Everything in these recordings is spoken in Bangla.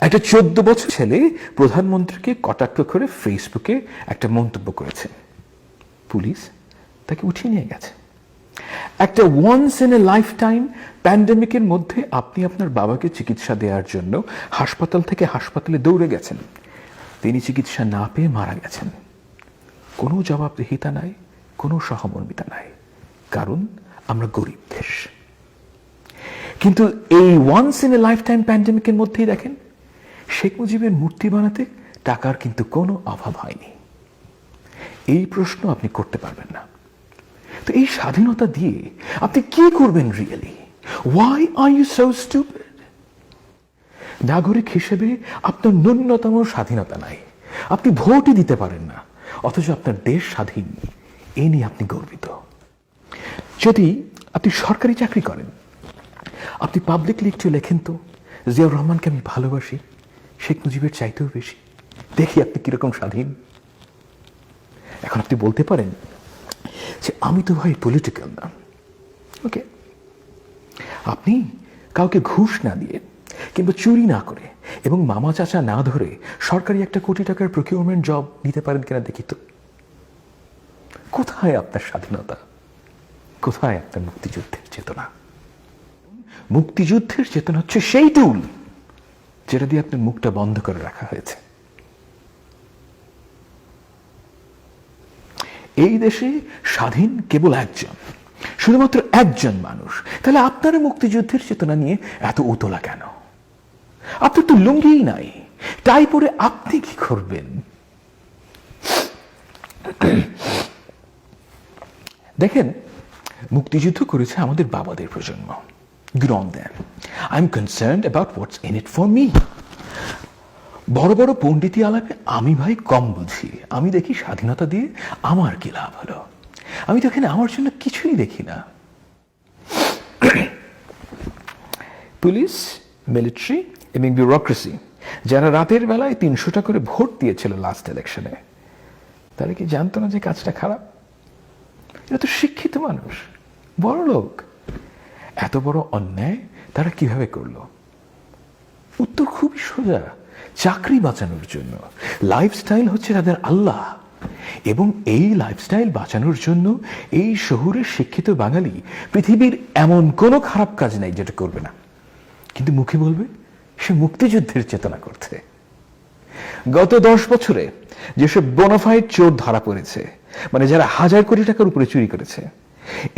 একটা 14 বছর ছেলে প্রধানমন্ত্রীকে কটাক্ষ করে ফেসবুকে একটা মন্তব্য করেছে, পুলিশ তাকে উঠিয়ে নিয়ে গেছে। একটা once in a lifetime প্যান্ডেমিকের মধ্যে আপনি আপনার বাবাকে চিকিৎসা দেওয়ার জন্য হাসপাতাল থেকে হাসপাতালে দৌড়ে গেছেন, তিনি চিকিৎসা না পেয়ে মারা গেছেন। কোনো জবাবদিহিতা নাই, কোনো সহমর্মিতা নাই, কারণ আমরা গরিব দেশ। কিন্তু এই once in a lifetime প্যান্ডেমিকের মধ্যেই দেখেন শেখ মুজিবের মূর্তি বানাতে টাকার কিন্তু কোনো অভাব হয়নি। এই প্রশ্ন আপনি করতে পারবেন না। তো এই স্বাধীনতা দিয়ে আপনি কি করবেন really? Why are you so stupid? নাগরিক হিসেবে আপনার ন্যূনতম স্বাধীনতা নাই, আপনি ভোটই দিতে পারেন না, অথচ আপনার দেশ স্বাধীন, এ নিয়ে আপনি গর্বিত। যদি আপনি সরকারি চাকরি করেন, আপনি পাবলিকলি একটু লেখেন তো, জিয়াউর রহমানকে আমি ভালোবাসি শেখ মুজিবের চাইতেও বেশি, দেখি আপনি কিরকম স্বাধীন। এখন আপনি বলতে পারেন যে আমি তো ভাই পলিটিক্যাল না, ওকে। আপনি কাউকে ঘুষ না দিয়ে কিংবা চুরি না করে এবং মামা চাচা না ধরে সরকারি একটা কোটি টাকার প্রকিউরমেন্ট জব নিতে পারেন কিনা দেখি তো। কোথায় আপনার স্বাধীনতা? কোথায় আপনার মুক্তিযুদ্ধের চেতনা? মুক্তিযুদ্ধের চেতনা হচ্ছে সেই টুল যেটা দিয়ে আপনার মুখটা বন্ধ করে রাখা হয়েছে। এই দেশে স্বাধীন কেবল একজন, শুধুমাত্র একজন মানুষ। তাহলে আপনার মুক্তিযুদ্ধের চেতনা নিয়ে এত উতলা কেন? আপনার তো লুঙ্গিই নাই, তাই পরে আপনি কি করবেন? দেখেন, মুক্তিযুদ্ধ করেছে আমাদের বাবাদের প্রজন্ম। Good on them. I'm concerned about what's in it for me. বড় বড় পণ্ডিতি আলাপে আমি ভাই কম বুঝি। আমি দেখি স্বাধীনতা দিয়ে আমার কি লাভ হলো। আমি তো এখানে আমার জন্য কিছুই দেখি না। পুলিশ, মিলিটারি এবং বিউরোক্রেসি যারা রাতের বেলায় 300টা করে ভোট দিয়েছিল লাস্ট ইলেকশনে, তারা কি জানতো না যে কাজটা খারাপ? এরা তো শিক্ষিত মানুষ, বড় লোক। এত বড় অন্যায় তারা কিভাবে করলো? উত্তর খুবই সোজা, চাকরি বাঁচানোর জন্য। লাইফস্টাইল হচ্ছে তাদের আল্লাহ, এবং এই লাইফস্টাইল বাঁচানোর জন্য এই শহুরের শিক্ষিত বাঙালি পৃথিবীর এমন কোনো খারাপ কাজ নাই যেটা করবে না, কিন্তু মুখে বলবে সে মুক্তিযুদ্ধের চেতনা করছে। গত 10 বছরে যেসব বোনাফাইড চোর ধরা পড়েছে, মানে যারা 1000 কোটি টাকার উপরে চুরি করেছে,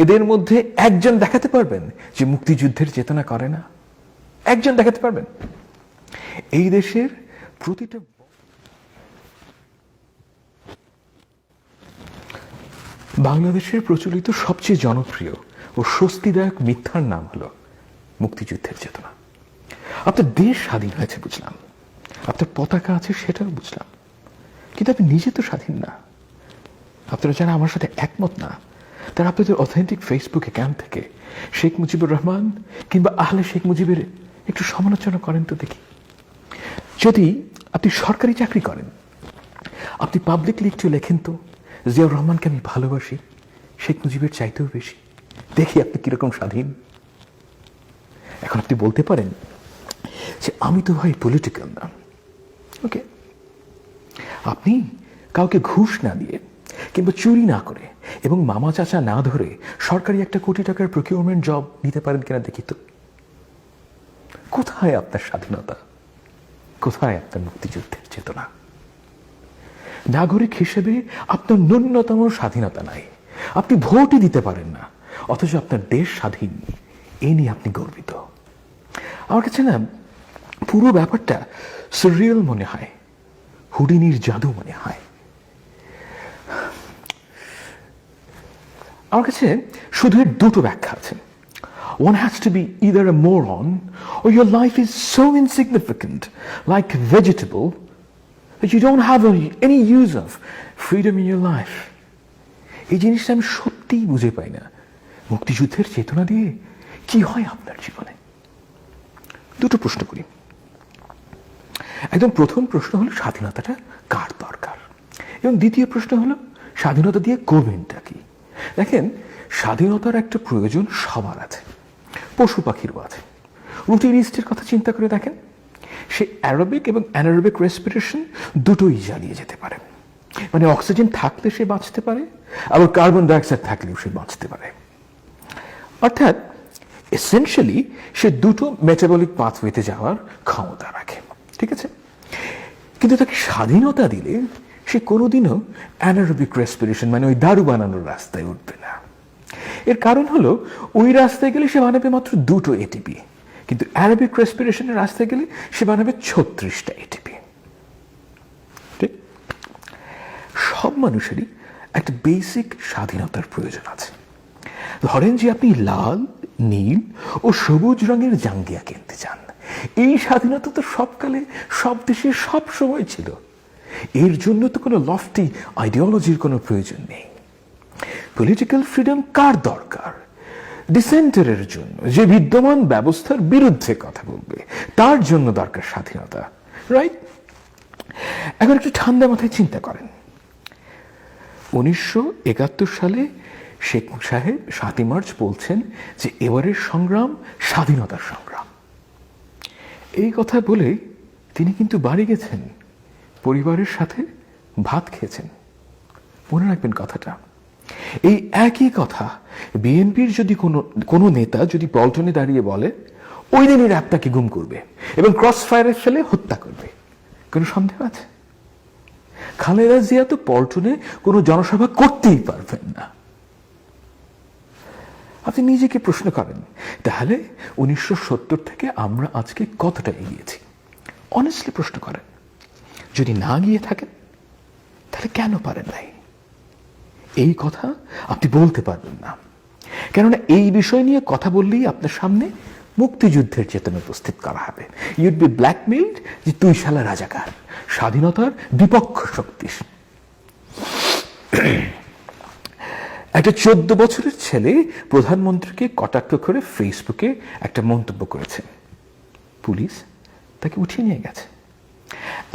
এদের মধ্যে একজন দেখাতে পারবেন যে মুক্তিযুদ্ধের চেতনা করে না? একজন দেখাতে পারবেন? এই দেশের প্রতিটা বাংলাদেশের প্রচলিত সবচেয়ে জনপ্রিয় ও স্বস্তিদায়ক মিথ্যার নাম হলো মুক্তিযুদ্ধের চেতনা। আপনার দেশ স্বাধীন হয়েছে বুঝলাম, আপনার পতাকা আছে সেটাও বুঝলাম, কিন্তু আপনি নিজে তো স্বাধীন না। আপনারা যারা আমার সাথে একমত না, তারা আপনাদের অথেন্টিক ফেসবুক অ্যাকাউন্ট থেকে শেখ মুজিবুর রহমান কিংবা আহলে শেখ মুজিবের একটু সমালোচনা করেন তো দেখি। যদি আপনি সরকারি চাকরি করেন, আপনি পাবলিকলি একটু লেখেন তো, জিয়াউর রহমানকে আমি ভালোবাসি শেখ মুজিবের চাইতেও বেশি, দেখি আপনি কিরকম স্বাধীন। এখন আপনি বলতে পারেন যে আমি তো ভাই পলিটিক্যাল না, ওকে। আপনি কাউকে ঘুষ না দিয়ে কিংবা চুরি না করে এবং মামা চাচা না ধরে সরকারি একটা কোটি টাকার প্রকিউরমেন্ট জব নিতে পারেন কিনা দেখি তো। কোথায় আপনার স্বাধীনতা? কোথায় আপনার মুক্তিযুদ্ধের চেতনা? নাগরিক হিসেবে আপনার ন্যূনতম স্বাধীনতা নাই, আপনি ভোটই দিতে পারেন না, অথচ আপনার দেশ স্বাধীন, এ নিয়ে আপনি গর্বিত। আমার কাছে না পুরো ব্যাপারটা সাররিয়াল মনে হয়, হুডিনির জাদু মনে হয়। আমার কাছে শুধু এর দুটো ব্যাখ্যা আছে। One has to be either a moron or your life is so insignificant, like a vegetable, that you don't have any use of freedom in your life. এই জিনিসটা আমি সত্যিই বুঝে পাই না। মুক্তিযুদ্ধের চেতনা দিয়ে কি হয় আপনার জীবনে? দুটো প্রশ্ন করি। একদম প্রথম প্রশ্ন হলো স্বাধীনতাটা কার দরকার, এবং দ্বিতীয় প্রশ্ন হলো স্বাধীনতা দিয়ে করবেনটা কি? দেখেন, স্বাধীনতার একটা প্রয়োজন সবার আছে, পশু পাখিরও আছে। রুটিনিস্টের কথা চিন্তা করে দেখেন, সে অ্যারোবিক এবং অ্যানারোবিক রেসপিরেশন দুটোই জ্বালিয়ে যেতে পারে। মানে অক্সিজেন থাকলে সে বাঁচতে পারে, আবার কার্বন ডাইঅক্সাইড থাকলেও সে বাঁচতে পারে। অর্থাৎ এসেনশিয়ালি সে দুটো মেটাবলিক পাথওয়েতে যাওয়ার ক্ষমতা রাখে, ঠিক আছে? কিন্তু তাকে স্বাধীনতা দিলে সে কোনোদিনও অ্যানারোবিক রেসপিরেশন মানে ওই দারু বানানোর রাস্তায় উঠবে না। এর কারণ হলো ওই রাস্তায় গেলে সে বানাবে মাত্র দুটো এটিপি, কিন্তু অ্যারোবিক রেসপিরেশনের রাস্তায় গেলে সে বানাবে 36টা এটিপি। ঠিক? সব মানুষেরই একটা বেসিক স্বাধীনতার প্রয়োজন আছে। ধরেন যে আপনি লাল, নীল ও সবুজ রঙের জাঙ্গিয়া কিনতে চান। এই স্বাধীনতা তো সবকালে সব দেশে সব সময় ছিল। এর জন্য তো কোনো লফটি আইডিওলজির কোনো প্রয়োজন নেই। পলিটিক্যাল ফ্রিডম কার দরকার? ডিসেন্টারের জন্য, যে বিদ্যমান ব্যবস্থার বিরুদ্ধে কথা বলবে, তার জন্য দরকার স্বাধীনতা, রাইট? এখন একটু ঠান্ডা মাথায় চিন্তা করেন। 1971 সালে শেখ সাহেব 7ই মার্চ বলছেন যে এবারের সংগ্রাম স্বাধীনতার সংগ্রাম। এই কথা বলে তিনি কিন্তু বাড়ি গেছেন, পরিবারের সাথে ভাত খেয়েছেন। মনে রাখবেন কথাটা। এই একই কথা বিএনপির যদি কোনো নেতা যদি পল্টনে দাঁড়িয়ে বলে, ওই দিনই আপনাকে গুম করবে এবং ক্রস ফায়ারে ফেলে হত্যা করবে, কোনো সন্দেহ আছে? খালেদা জিয়া তো পল্টনে কোনো জনসভা করতেই পারবেন না। আপনি নিজেকে প্রশ্ন করেন, তাহলে 1970 থেকে আমরা আজকে কতটা এগিয়েছি? অনেস্টলি প্রশ্ন করেন। যদি না গিয়ে থাকেন তাহলে কেন পারেন নাই? এই কথা আপনি বলতে পারবেন না, কেননা এই বিষয় নিয়ে কথা বললেই আপনার সামনে মুক্তিযুদ্ধের চেতনা উপস্থিত করা হবে। ইউড বি ব্ল্যাকমেইলড যে তুই শালা রাজাকার, স্বাধীনতার বিপক্ষ শক্তি। একটা 14 বছরের ছেলে প্রধানমন্ত্রীকে কটাক্ষ করে ফেসবুকে একটা মন্তব্য করেছে। পুলিশ তাকে উঠিয়ে নিয়ে গেছে।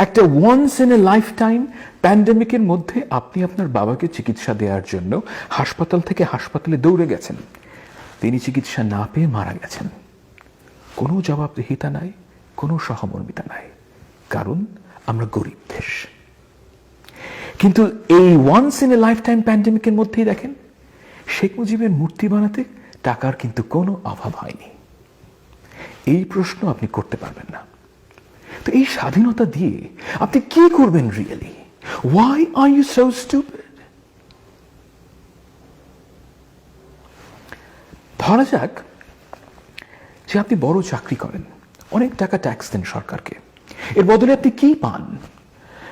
একটা once in a lifetime প্যান্ডেমিকের মধ্যে আপনি আপনার বাবাকে চিকিৎসা দেওয়ার জন্য হাসপাতাল থেকে হাসপাতালে দৌড়ে গেছেন। তিনি চিকিৎসা না পেয়ে মারা গেছেন। কোনো জবাবদিহিতা নাই, কোনো সহমর্মিতা নাই, কারণ আমরা গরিব দেশ। কিন্তু এই once in a lifetime প্যান্ডেমিকের মধ্যেই দেখেন শেখ মুজিবের মূর্তি বানাতে টাকার কিন্তু কোনো অভাব হয়নি। এই প্রশ্ন আপনি করতে পারবেন না। তো এই স্বাধীনতা দিয়ে আপনি কি করবেন really? Why are you so stupid? ধরা যাক যে আপনি বড় চাকরি করেন, অনেক টাকা ট্যাক্স দেন সরকারকে, এর বদলে আপনি কি পান?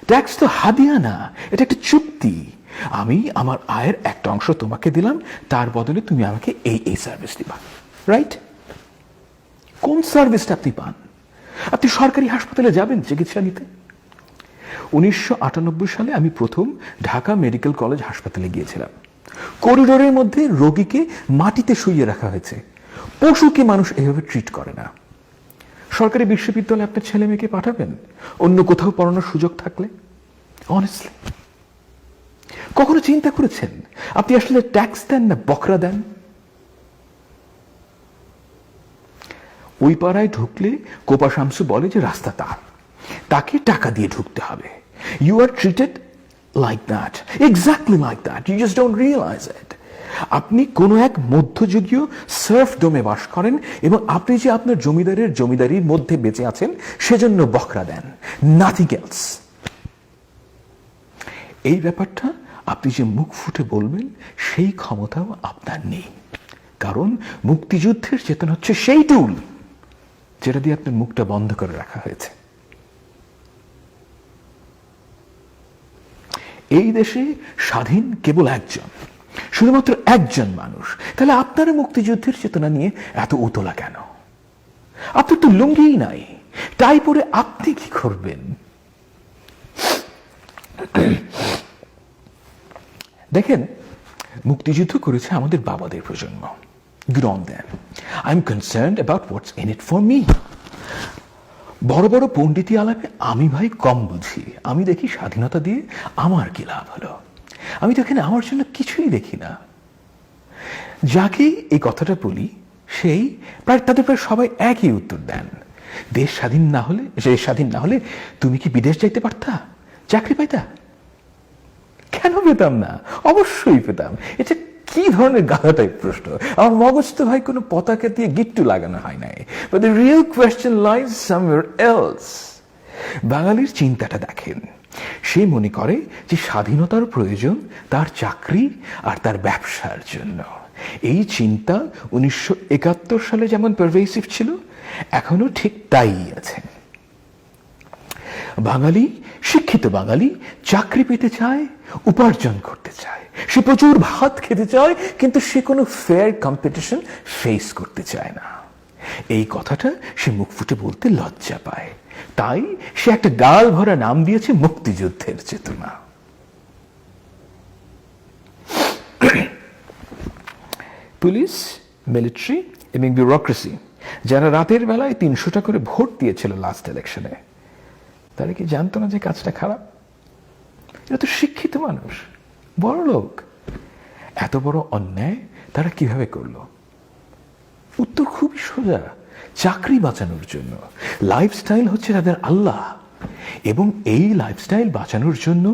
ট্যাক্স তো হাদিয়া না, এটা একটা চুক্তি। আমি আমার আয়ের একটা অংশ তোমাকে দিলাম, তার বদলে তুমি আমাকে এই সার্ভিস দিবা, রাইট? কোন সার্ভিসটা আপনি পান? আপনি সরকারি হাসপাতালে যাবেন চিকিৎসা নিতে। 1998 সালে আমি প্রথম ঢাকা মেডিকেল কলেজ হাসপাতালে গিয়েছিলাম। করিডোরের মধ্যে রোগীকে মাটিতে শুইয়ে রাখা হয়েছে। পশুকে মানুষ এভাবে ট্রিট করে না। সরকারি বিশ্ববিদ্যালয়ে আপনার ছেলে মেয়েকে পাঠাবেন অন্য কোথাও পড়ানোর সুযোগ থাকলে? অনেস্টলি কখনো চিন্তা করেছেন আপনি আসলে ট্যাক্স দেন না বকরা দেন? ওই পাড়ায় ঢুকলে কোপা শামসু বলে যে রাস্তা তার, তাকে টাকা দিয়ে ঢুকতে হবে। You are treated like that, exactly like that, you just don't realize it. আপনি কোনো এক মধ্যযুগীয় সার্ফডোমে বাস করেন এবং আপনি যে আপনার জমিদারের জমিদারির মধ্যে বেঁচে আছেন সেজন্য বকরা দেন, নাথিং এলস। এই ব্যাপারটা আপনি যে মুখ ফুটে বলবেন সেই ক্ষমতাও আপনার নেই, কারণ মুক্তিযুদ্ধের চেতনা হচ্ছে সেই টুল যেটা দিয়ে আপনার মুখটা বন্ধ করে রাখা হয়েছে। এই দেশে স্বাধীন কেবল একজন, শুধুমাত্র একজন মানুষ। তাহলে আপনারা মুক্তিযুদ্ধের চেতনা নিয়ে এত উতলা কেন? আপনার তো লুঙ্গিই নাই, টাই পরে আপনি কি করবেন? দেখেন, মুক্তিযুদ্ধ করেছে আমাদের বাবাদের প্রজন্ম। Good on them. I'm concerned about what's in it for me. বড় বড় পণ্ডিতি আলাপে আমি ভাই কম বুঝি। আমি দেখি স্বাধীনতা দিয়ে আমার কি লাভ হলো। আমি তো এখানে আমার জন্য কিছুই দেখি না। যাকেই এই কথাটা বলি সেই তাদের প্রায় সবাই একই উত্তর দেন দেশ স্বাধীন না হলে তুমি কি বিদেশ যাইতে পারতা, চাকরি পাইতা? কেন পেতাম না? অবশ্যই পেতাম। এটা কি ধরনের গাধা টাইপ প্রশ্ন? আমার মগজ তো ভাই কোনো পতাকা দিয়ে গিট্টু লাগানো হয় নাই। But the real question lies somewhere else. বাঙালির চিন্তাটা দেখেন, সে মনে করে যে স্বাধীনতার প্রয়োজন তার চাকরি আর তার ব্যবসার জন্য। এই চিন্তা 1971 সালে যেমন পারভেসিভ ছিল, এখনো ঠিক তাই আছে। শিক্ষিত বাঙালি চাকরি পেতে চায়, উপার্জন করতে চায়, সে প্রচুর ভাত খেতে চায়, কিন্তু সে কোনো ফেয়ার কম্পিটিশন ফেস করতে চায় না। এই কথাটা সে মুখ ফুটে বলতে লজ্জা পায়, তাই সে একটা গাল ভরা নাম দিয়েছে মুক্তিযুদ্ধের চেতনা। পুলিশ, মিলিটারি এবং ব্যুরোক্রেসি যারা রাতের বেলায় 300টা করে ভোট দিয়েছিল লাস্ট ইলেকশনে, তারা কি জানতো না যে কাজটা খারাপ? এরা তো শিক্ষিত মানুষ, বড় লোক। এত বড় অন্যায় তারা কিভাবে করলো? উত্তর খুবই সোজা, চাকরি বাঁচানোর জন্য। লাইফস্টাইল হচ্ছে তাদের আল্লাহ, এবং এই লাইফস্টাইল বাঁচানোর জন্য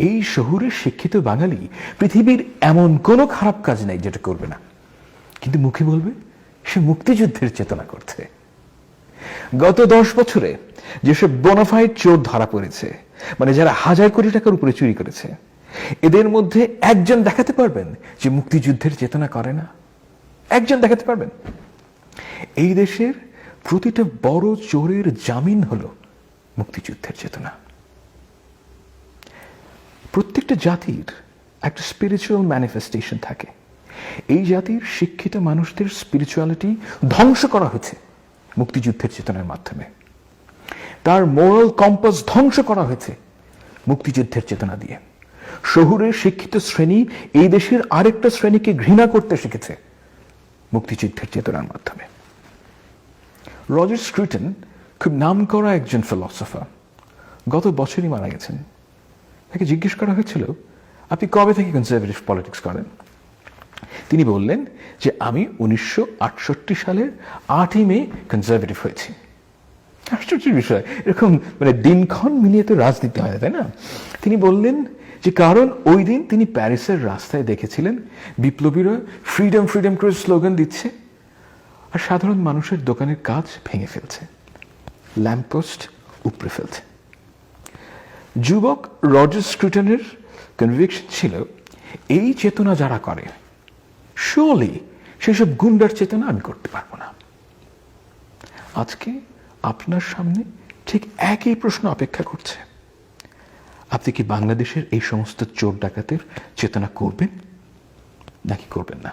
এই শহুরের শিক্ষিত বাঙালি পৃথিবীর এমন কোনো খারাপ কাজ নাই যেটা করবে না, কিন্তু মুখে বলবে সে মুক্তিযুদ্ধের চেতনা করছে। গত 10 বছরে যেসব বোনাফাইড চোর ধরা পড়েছে, মানে যারা 1000 কোটি টাকার উপরে চুরি করেছে, এদের মধ্যে একজন দেখাতে পারবেন যে মুক্তিযুদ্ধের চেতনা করে না? একজন দেখাতে পারবেন? এই দেশের প্রতিটা বড় চোরের জামিন হলো মুক্তিযুদ্ধের চেতনা। প্রত্যেকটা জাতির একটা স্পিরিচুয়াল ম্যানিফেস্টেশন থাকে। এই জাতির শিক্ষিত মানুষদের স্পিরিচুয়ালিটি ধ্বংস করা হয়েছে মুক্তিযুদ্ধের চেতনার মাধ্যমে। তার মোরাল কম্পাস ধ্বংস করা হয়েছে মুক্তিযুদ্ধের চেতনা দিয়ে। শহুরের শিক্ষিত শ্রেণী এই দেশের আরেকটা শ্রেণীকে ঘৃণা করতে শিখেছে মুক্তিযুদ্ধের চেতনার মাধ্যমে। রজার স্ক্রুটন খুব নামকরা একজন ফিলসফার, গত বছরই মারা গেছেন। তাকে জিজ্ঞেস করা হয়েছিল, আপনি কবে থেকে কনজারভেটিভ পলিটিক্স করেন? তিনি বললেন যে আমি 1968 সালের 8ই মে কনজারভেটিভ হয়েছি। আশ্চর্যের বিষয়, এরকম মানে দিনক্ষণ মিলিয়ে তো রাজনীতি হয়, তাই না? তিনি বললেন যে কারণ ওই দিন তিনি প্যারিসের রাস্তায় দেখেছিলেন বিপ্লবীরা ফ্রিডম ফ্রিডম করে স্লোগান দিচ্ছে, আর সাধারণ মানুষের দোকানের কাজ ভেঙে ফেলছে, ল্যাম্পপোস্ট উপড়ে ফেলছে। যুবক রজার স্ক্রুটনের কনভিকশন ছিল, এই চেতনা যারা করে, শিওরলি সেসব গুন্ডার চেতনা আমি করতে পারবো না। আজকে আপনার সামনে ঠিক একই প্রশ্ন অপেক্ষা করছে। আপনি কি বাংলাদেশের এই সমস্ত চোর ডাকাতের চেতনা করবেন নাকি করবেন না?